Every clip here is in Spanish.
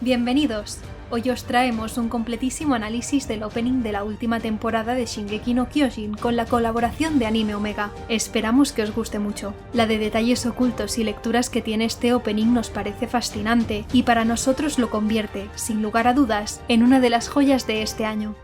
Bienvenidos. Hoy os traemos un completísimo análisis del opening de la última temporada de Shingeki no Kyojin con la colaboración de Anime Omega. Esperamos que os guste mucho. La de detalles ocultos y lecturas que tiene este opening nos parece fascinante y para nosotros lo convierte, sin lugar a dudas, en una de las joyas de este año.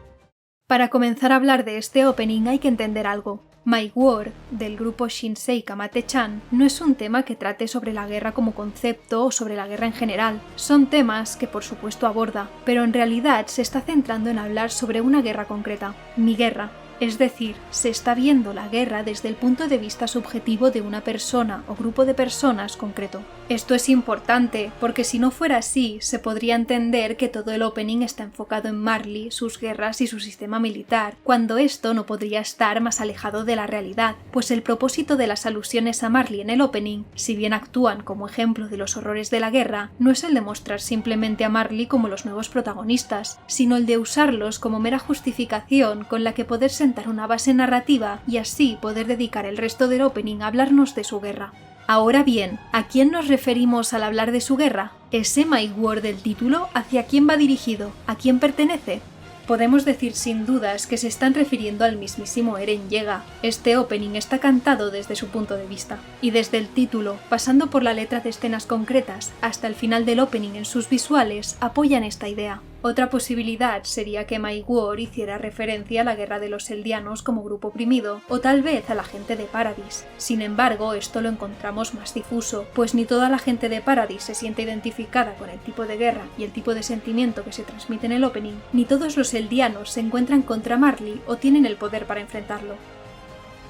Para comenzar a hablar de este opening hay que entender algo. My War, del grupo Shinsei Kamate-chan, no es un tema que trate sobre la guerra como concepto o sobre la guerra en general. Son temas que por supuesto aborda, pero en realidad se está centrando en hablar sobre una guerra concreta, mi guerra. Es decir, se está viendo la guerra desde el punto de vista subjetivo de una persona o grupo de personas concreto. Esto es importante porque si no fuera así, se podría entender que todo el opening está enfocado en Marley, sus guerras y su sistema militar, cuando esto no podría estar más alejado de la realidad, pues el propósito de las alusiones a Marley en el opening, si bien actúan como ejemplo de los horrores de la guerra, no es el de mostrar simplemente a Marley como los nuevos protagonistas, sino el de usarlos como mera justificación con la que poder sentar una base narrativa y así poder dedicar el resto del opening a hablarnos de su guerra. Ahora bien, ¿a quién nos referimos al hablar de su guerra? ¿Ese My War del título hacia quién va dirigido? ¿A quién pertenece? Podemos decir sin dudas que se están refiriendo al mismísimo Eren Yeager. Este opening está cantado desde su punto de vista, y desde el título, pasando por la letra de escenas concretas, hasta el final del opening en sus visuales, apoyan esta idea. Otra posibilidad sería que My War hiciera referencia a la guerra de los Eldianos como grupo oprimido, o tal vez a la gente de Paradis. Sin embargo, esto lo encontramos más difuso, pues ni toda la gente de Paradis se siente identificada con el tipo de guerra y el tipo de sentimiento que se transmite en el opening, ni todos los Eldianos se encuentran contra Marley o tienen el poder para enfrentarlo.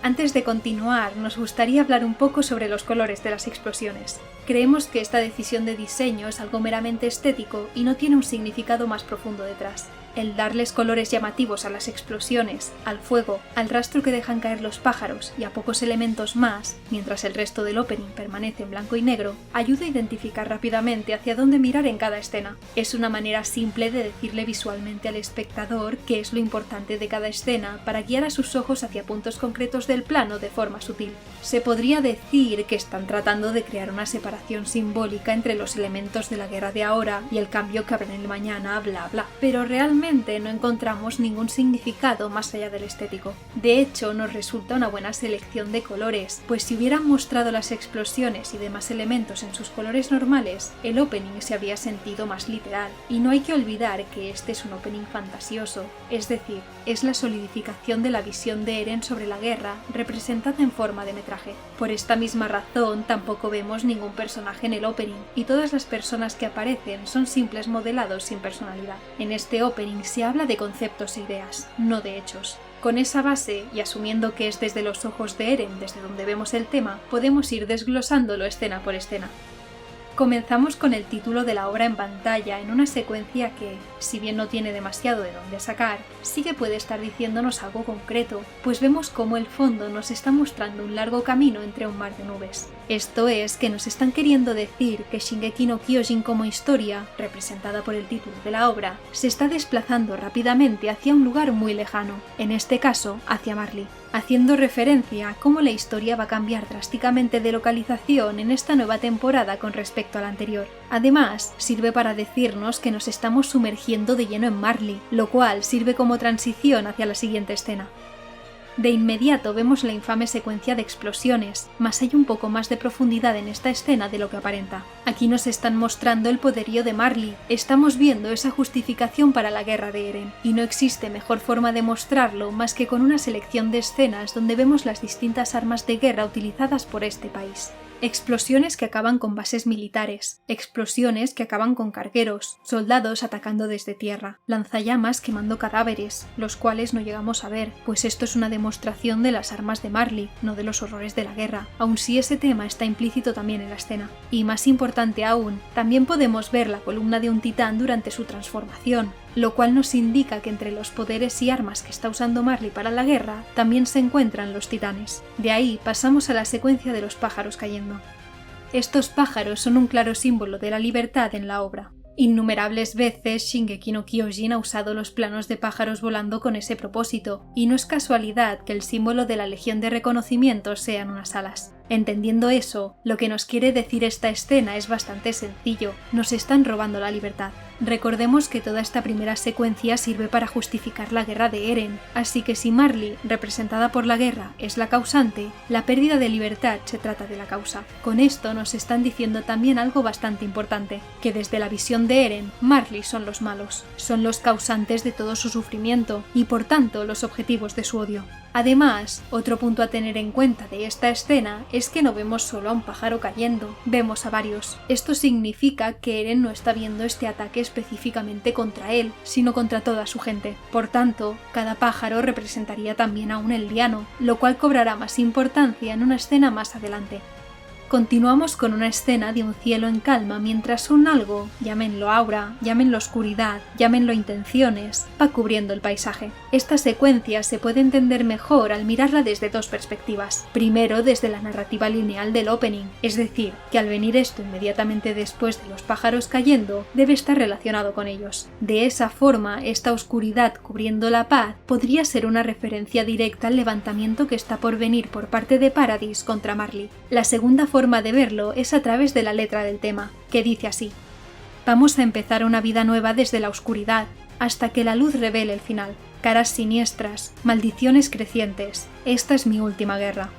Antes de continuar, nos gustaría hablar un poco sobre los colores de las explosiones. Creemos que esta decisión de diseño es algo meramente estético y no tiene un significado más profundo detrás. El darles colores llamativos a las explosiones, al fuego, al rastro que dejan caer los pájaros y a pocos elementos más, mientras el resto del opening permanece en blanco y negro, ayuda a identificar rápidamente hacia dónde mirar en cada escena. Es una manera simple de decirle visualmente al espectador qué es lo importante de cada escena para guiar a sus ojos hacia puntos concretos del plano de forma sutil. Se podría decir que están tratando de crear una separación simbólica entre los elementos de la guerra de ahora y el cambio que habrá en el mañana, bla bla, pero realmente no encontramos ningún significado más allá del estético. De hecho, nos resulta una buena selección de colores, pues si hubieran mostrado las explosiones y demás elementos en sus colores normales, el opening se habría sentido más literal. Y no hay que olvidar que este es un opening fantasioso, es decir, es la solidificación de la visión de Eren sobre la guerra, representada en forma de metraje. Por esta misma razón, tampoco vemos ningún personaje en el opening, y todas las personas que aparecen son simples modelados sin personalidad. En este opening se habla de conceptos e ideas, no de hechos. Con esa base, y asumiendo que es desde los ojos de Eren desde donde vemos el tema, podemos ir desglosándolo escena por escena. Comenzamos con el título de la obra en pantalla en una secuencia que, si bien no tiene demasiado de dónde sacar, sí que puede estar diciéndonos algo concreto, pues vemos cómo el fondo nos está mostrando un largo camino entre un mar de nubes. Esto es que nos están queriendo decir que Shingeki no Kyojin como historia, representada por el título de la obra, se está desplazando rápidamente hacia un lugar muy lejano, en este caso hacia Marley, haciendo referencia a cómo la historia va a cambiar drásticamente de localización en esta nueva temporada con respecto a la anterior. Además, sirve para decirnos que nos estamos sumergiendo de lleno en Marley, lo cual sirve como transición hacia la siguiente escena. De inmediato vemos la infame secuencia de explosiones, mas hay un poco más de profundidad en esta escena de lo que aparenta. Aquí nos están mostrando el poderío de Marley, estamos viendo esa justificación para la guerra de Eren, y no existe mejor forma de mostrarlo más que con una selección de escenas donde vemos las distintas armas de guerra utilizadas por este país. Explosiones que acaban con bases militares, explosiones que acaban con cargueros, soldados atacando desde tierra, lanzallamas quemando cadáveres, los cuales no llegamos a ver, pues esto es una demostración de las armas de Marley, no de los horrores de la guerra, aun si ese tema está implícito también en la escena. Y más importante aún, también podemos ver la columna de un titán durante su transformación, lo cual nos indica que entre los poderes y armas que está usando Marley para la guerra también se encuentran los titanes. De ahí pasamos a la secuencia de los pájaros cayendo. Estos pájaros son un claro símbolo de la libertad en la obra. Innumerables veces Shingeki no Kyojin ha usado los planos de pájaros volando con ese propósito, y no es casualidad que el símbolo de la Legión de Reconocimiento sean unas alas. Entendiendo eso, lo que nos quiere decir esta escena es bastante sencillo: nos están robando la libertad. Recordemos que toda esta primera secuencia sirve para justificar la guerra de Eren, así que si Marley, representada por la guerra, es la causante, la pérdida de libertad se trata de la causa. Con esto nos están diciendo también algo bastante importante, que desde la visión de Eren, Marley son los malos, son los causantes de todo su sufrimiento y por tanto los objetivos de su odio. Además, otro punto a tener en cuenta de esta escena es que no vemos solo a un pájaro cayendo, vemos a varios. Esto significa que Eren no está viendo este ataque específicamente contra él, sino contra toda su gente. Por tanto, cada pájaro representaría también a un eldiano, lo cual cobrará más importancia en una escena más adelante. Continuamos con una escena de un cielo en calma mientras un algo, llámenlo aura, llámenlo oscuridad, llámenlo intenciones, va cubriendo el paisaje. Esta secuencia se puede entender mejor al mirarla desde dos perspectivas. Primero, desde la narrativa lineal del opening, es decir, que al venir esto inmediatamente después de los pájaros cayendo, debe estar relacionado con ellos. De esa forma, esta oscuridad cubriendo la paz podría ser una referencia directa al levantamiento que está por venir por parte de Paradis contra Marley. La segunda forma de verlo es a través de la letra del tema, que dice así: vamos a empezar una vida nueva desde la oscuridad, hasta que la luz revele el final. Caras siniestras, maldiciones crecientes, esta es mi última guerra.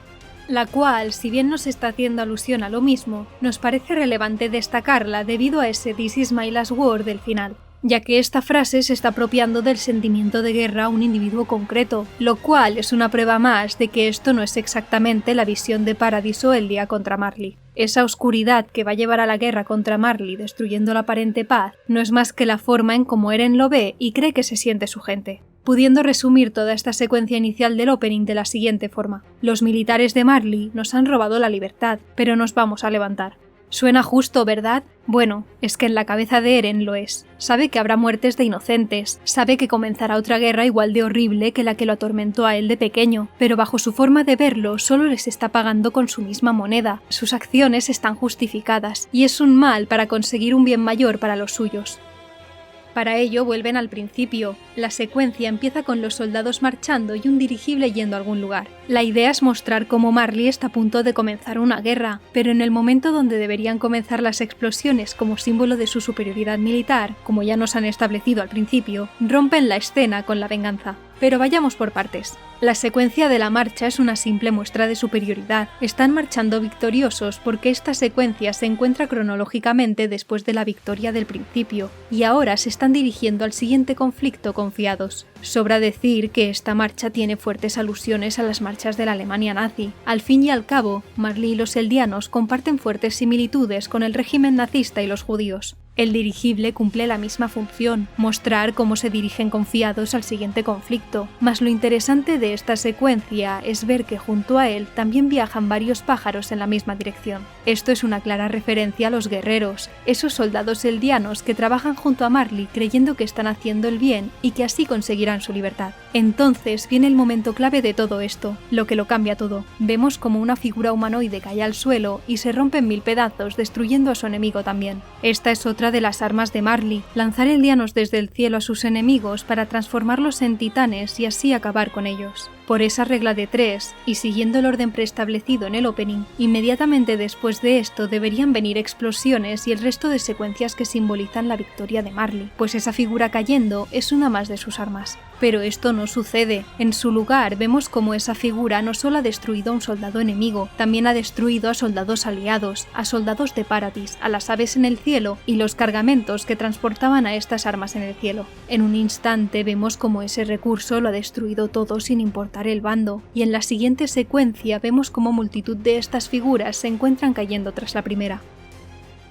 La cual, si bien nos está haciendo alusión a lo mismo, nos parece relevante destacarla debido a ese This is my last war del final, ya que esta frase se está apropiando del sentimiento de guerra a un individuo concreto, lo cual es una prueba más de que esto no es exactamente la visión de Paradiso el día contra Marley. Esa oscuridad que va a llevar a la guerra contra Marley destruyendo la aparente paz no es más que la forma en cómo Eren lo ve y cree que se siente su gente. Pudiendo resumir toda esta secuencia inicial del opening de la siguiente forma: los militares de Marley nos han robado la libertad, pero nos vamos a levantar. Suena justo, ¿verdad? Bueno, es que en la cabeza de Eren lo es. Sabe que habrá muertes de inocentes, sabe que comenzará otra guerra igual de horrible que la que lo atormentó a él de pequeño, pero bajo su forma de verlo solo les está pagando con su misma moneda. Sus acciones están justificadas, y es un mal para conseguir un bien mayor para los suyos. Para ello vuelven al principio. La secuencia empieza con los soldados marchando y un dirigible yendo a algún lugar. La idea es mostrar cómo Marley está a punto de comenzar una guerra, pero en el momento donde deberían comenzar las explosiones como símbolo de su superioridad militar, como ya nos han establecido al principio, rompen la escena con la venganza. Pero vayamos por partes. La secuencia de la marcha es una simple muestra de superioridad. Están marchando victoriosos porque esta secuencia se encuentra cronológicamente después de la victoria del principio, y ahora se están dirigiendo al siguiente conflicto confiados. Sobra decir que esta marcha tiene fuertes alusiones a las marchas de la Alemania nazi. Al fin y al cabo, Marley y los eldianos comparten fuertes similitudes con el régimen nazista y los judíos. El dirigible cumple la misma función, mostrar cómo se dirigen confiados al siguiente conflicto, mas lo interesante de esta secuencia es ver que junto a él también viajan varios pájaros en la misma dirección. Esto es una clara referencia a los guerreros, esos soldados eldianos que trabajan junto a Marley creyendo que están haciendo el bien y que así conseguirán su libertad. Entonces viene el momento clave de todo esto, lo que lo cambia todo. Vemos como una figura humanoide cae al suelo y se rompe en 1000 pedazos, destruyendo a su enemigo también. Esta es otra de las armas de Marley, lanzar eldianos desde el cielo a sus enemigos para transformarlos en titanes y así acabar con ellos. Por esa regla de 3, y siguiendo el orden preestablecido en el opening, inmediatamente después de esto deberían venir explosiones y el resto de secuencias que simbolizan la victoria de Marley, pues esa figura cayendo es una más de sus armas. Pero esto no sucede. En su lugar vemos como esa figura no solo ha destruido a un soldado enemigo, también ha destruido a soldados aliados, a soldados de Paradis, a las aves en el cielo y los cargamentos que transportaban a estas armas en el cielo. En un instante vemos como ese recurso lo ha destruido todo sin importar el bando, y en la siguiente secuencia vemos como multitud de estas figuras se encuentran cayendo tras la primera.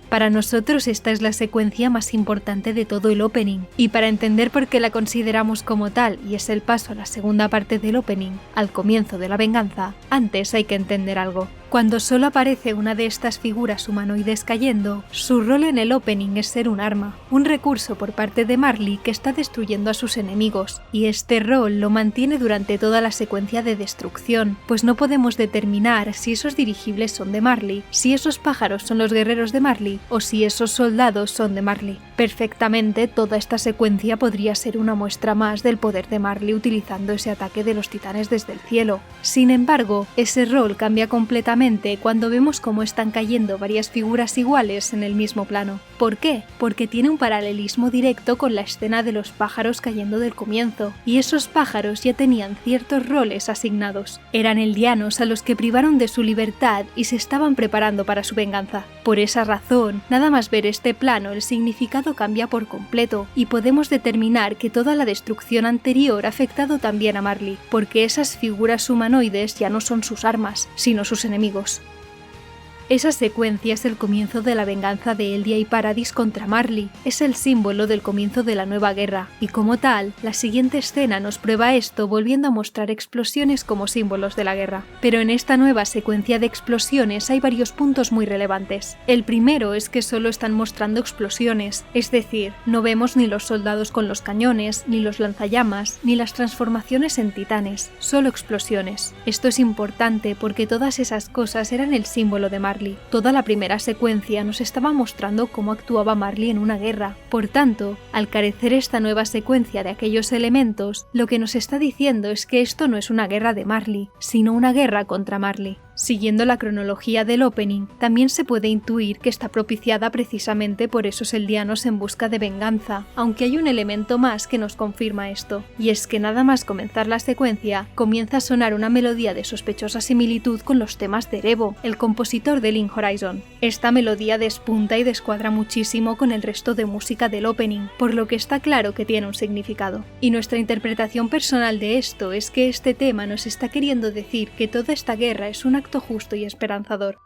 Para nosotros esta es la secuencia más importante de todo el opening, y para entender por qué la consideramos como tal y es el paso a la segunda parte del opening, al comienzo de la venganza, antes hay que entender algo. Cuando solo aparece una de estas figuras humanoides cayendo, su rol en el opening es ser un arma, un recurso por parte de Marley que está destruyendo a sus enemigos, y este rol lo mantiene durante toda la secuencia de destrucción, pues no podemos determinar si esos dirigibles son de Marley, si esos pájaros son los guerreros de Marley, o si esos soldados son de Marley. Perfectamente, toda esta secuencia podría ser una muestra más del poder de Marley utilizando ese ataque de los titanes desde el cielo. Sin embargo, ese rol cambia completamente cuando vemos cómo están cayendo varias figuras iguales en el mismo plano. ¿Por qué? Porque tiene un paralelismo directo con la escena de los pájaros cayendo del comienzo, y esos pájaros ya tenían ciertos roles asignados. Eran eldianos a los que privaron de su libertad y se estaban preparando para su venganza. Por esa razón, nada más ver este plano, el significado cambia por completo, y podemos determinar que toda la destrucción anterior ha afectado también a Marley, porque esas figuras humanoides ya no son sus armas, sino sus enemigos. Esa secuencia es el comienzo de la venganza de Eldia y Paradis contra Marley, es el símbolo del comienzo de la nueva guerra, y como tal, la siguiente escena nos prueba esto volviendo a mostrar explosiones como símbolos de la guerra. Pero en esta nueva secuencia de explosiones hay varios puntos muy relevantes. El primero es que solo están mostrando explosiones, es decir, no vemos ni los soldados con los cañones, ni los lanzallamas, ni las transformaciones en titanes, solo explosiones. Esto es importante porque todas esas cosas eran el símbolo de Marley. Toda la primera secuencia nos estaba mostrando cómo actuaba Marley en una guerra. Por tanto, al carecer esta nueva secuencia de aquellos elementos, lo que nos está diciendo es que esto no es una guerra de Marley, sino una guerra contra Marley. Siguiendo la cronología del opening, también se puede intuir que está propiciada precisamente por esos eldianos en busca de venganza, aunque hay un elemento más que nos confirma esto, y es que nada más comenzar la secuencia, comienza a sonar una melodía de sospechosa similitud con los temas de Erebo, el compositor de Link Horizon. Esta melodía despunta y descuadra muchísimo con el resto de música del opening, por lo que está claro que tiene un significado. Y nuestra interpretación personal de esto es que este tema nos está queriendo decir que toda esta guerra es un acto justo y esperanzador.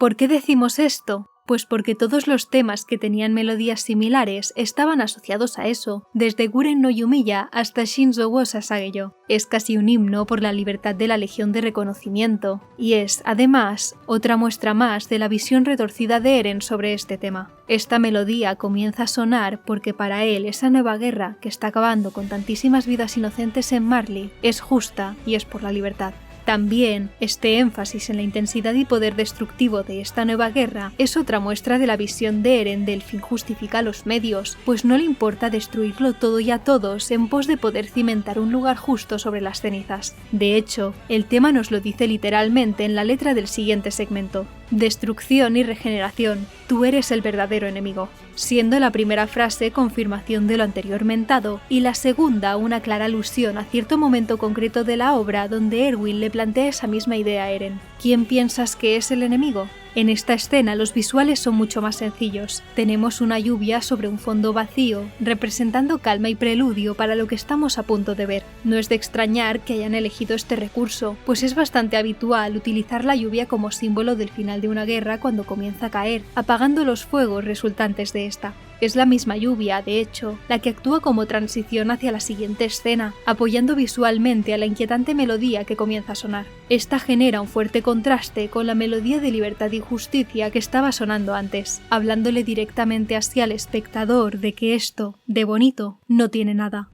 ¿Por qué decimos esto? Pues porque todos los temas que tenían melodías similares estaban asociados a eso, desde Guren no Yumiya hasta Shinzo wo Sasageyo. Es casi un himno por la libertad de la Legión de Reconocimiento, y es, además, otra muestra más de la visión retorcida de Eren sobre este tema. Esta melodía comienza a sonar porque para él esa nueva guerra que está acabando con tantísimas vidas inocentes en Marley es justa y es por la libertad. También, este énfasis en la intensidad y poder destructivo de esta nueva guerra es otra muestra de la visión de Eren del fin justifica los medios, pues no le importa destruirlo todo y a todos en pos de poder cimentar un lugar justo sobre las cenizas. De hecho, el tema nos lo dice literalmente en la letra del siguiente segmento: destrucción y regeneración, tú eres el verdadero enemigo. Siendo la primera frase confirmación de lo anterior mentado y la segunda una clara alusión a cierto momento concreto de la obra donde Erwin le plantea esa misma idea a Eren. ¿Quién piensas que es el enemigo? En esta escena los visuales son mucho más sencillos. Tenemos una lluvia sobre un fondo vacío, representando calma y preludio para lo que estamos a punto de ver. No es de extrañar que hayan elegido este recurso, pues es bastante habitual utilizar la lluvia como símbolo del final de una guerra cuando comienza a caer, apagando los fuegos resultantes de esta. Es la misma lluvia, de hecho, la que actúa como transición hacia la siguiente escena, apoyando visualmente a la inquietante melodía que comienza a sonar. Esta genera un fuerte contraste con la melodía de libertad y justicia que estaba sonando antes, hablándole directamente hacia el espectador de que esto, de bonito, no tiene nada.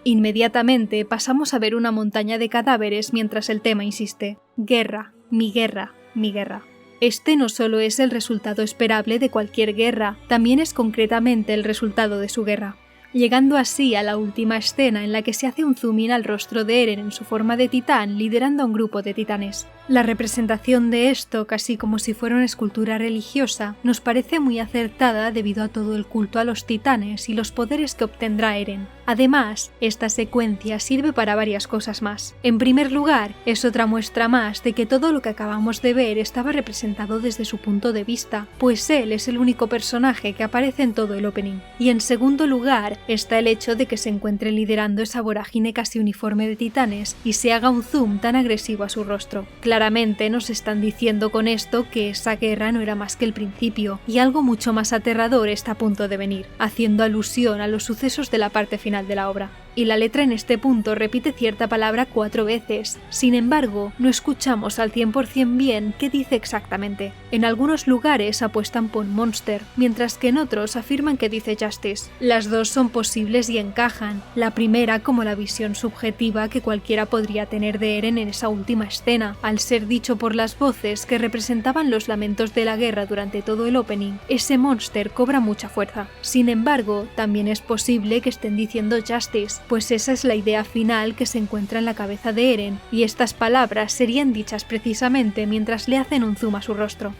Inmediatamente pasamos a ver una montaña de cadáveres mientras el tema insiste: guerra, mi guerra, mi guerra. Este no solo es el resultado esperable de cualquier guerra, también es concretamente el resultado de su guerra. Llegando así a la última escena en la que se hace un zoom in al rostro de Eren en su forma de titán liderando a un grupo de titanes. La representación de esto, casi como si fuera una escultura religiosa, nos parece muy acertada debido a todo el culto a los titanes y los poderes que obtendrá Eren. Además, esta secuencia sirve para varias cosas más. En primer lugar, es otra muestra más de que todo lo que acabamos de ver estaba representado desde su punto de vista, pues él es el único personaje que aparece en todo el opening. Y en segundo lugar, está el hecho de que se encuentre liderando esa vorágine casi uniforme de titanes y se haga un zoom tan agresivo a su rostro. Claramente nos están diciendo con esto que esa guerra no era más que el principio, y algo mucho más aterrador está a punto de venir, haciendo alusión a los sucesos de la parte final de la obra. y la letra en este punto repite cierta palabra 4 veces. Sin embargo, no escuchamos al 100% bien qué dice exactamente. En algunos lugares apuestan por Monster, mientras que en otros afirman que dice Justice. Las dos son posibles y encajan, la primera como la visión subjetiva que cualquiera podría tener de Eren en esa última escena, al ser dicho por las voces que representaban los lamentos de la guerra durante todo el opening. Ese Monster cobra mucha fuerza. Sin embargo, también es posible que estén diciendo Justice, pues esa es la idea final que se encuentra en la cabeza de Eren, y estas palabras serían dichas precisamente mientras le hacen un zoom a su rostro.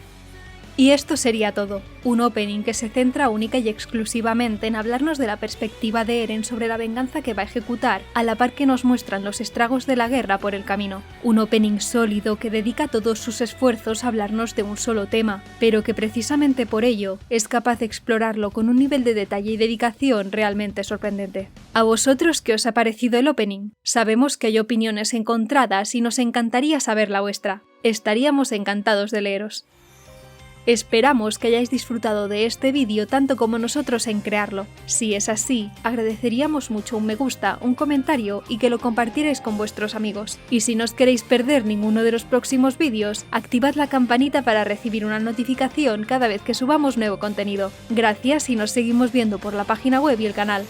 Y esto sería todo, un opening que se centra única y exclusivamente en hablarnos de la perspectiva de Eren sobre la venganza que va a ejecutar, a la par que nos muestran los estragos de la guerra por el camino. Un opening sólido que dedica todos sus esfuerzos a hablarnos de un solo tema, pero que precisamente por ello es capaz de explorarlo con un nivel de detalle y dedicación realmente sorprendente. ¿A vosotros qué os ha parecido el opening? Sabemos que hay opiniones encontradas y nos encantaría saber la vuestra. Estaríamos encantados de leeros. Esperamos que hayáis disfrutado de este vídeo tanto como nosotros en crearlo. Si es así, agradeceríamos mucho un me gusta, un comentario y que lo compartierais con vuestros amigos. Y si no os queréis perder ninguno de los próximos vídeos, activad la campanita para recibir una notificación cada vez que subamos nuevo contenido. Gracias y nos seguimos viendo por la página web y el canal.